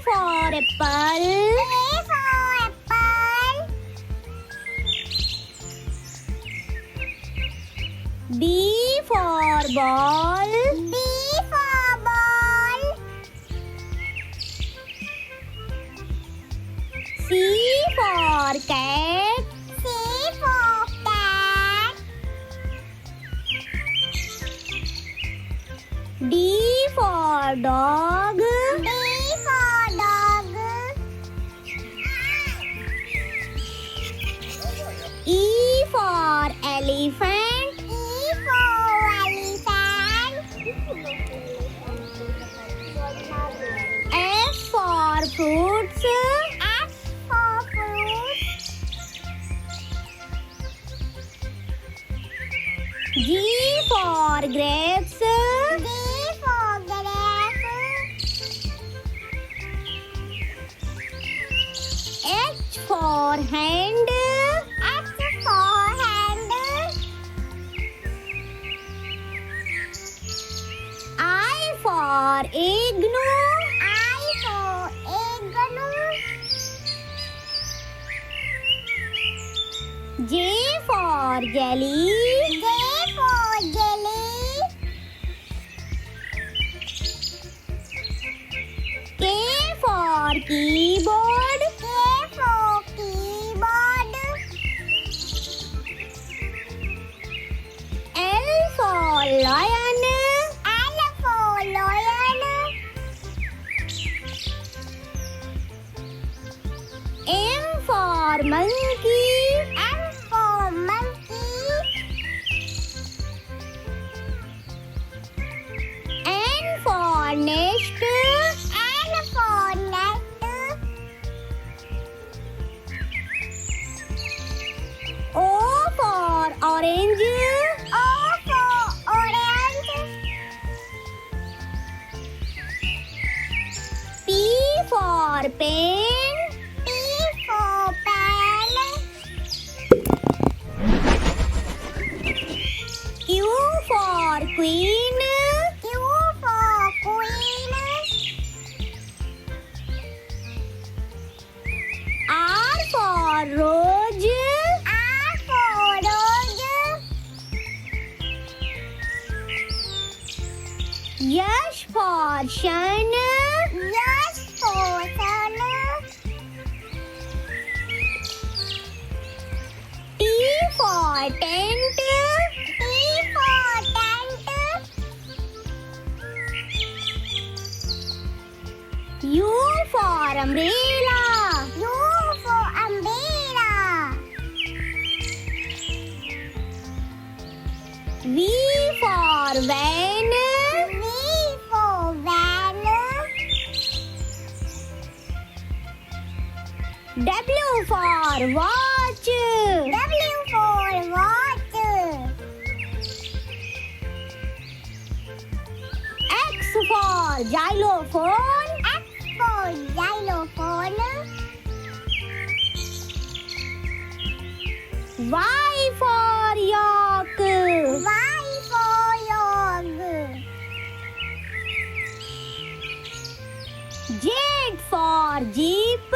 for apple. A for apple. B for ball. B for ball. C for cat. C for cat. D for dog. D for dog. E for elephant. E for elephant. F for fruits. F for fruit. G for grapes. G for grape. H for hand. H for hand. I for igloo. I for igloo. J for jelly. J for jelly. K for keyboard. K for keyboard. L for lion. L for lion. M for monkey. M for monkey. N for nest. N for net. O for orange. O for orange. P for pen. P for pen. Q for queen. Q for queen. R for rose. R for rose. S for sun. S for sun. T for tent. T for tent. U for umbrella. U for umbrella. V for van. V for van. W for watch. W for watch. X for xylophone. X for xylophone. Y for yak. Y for yog. Z for jeep.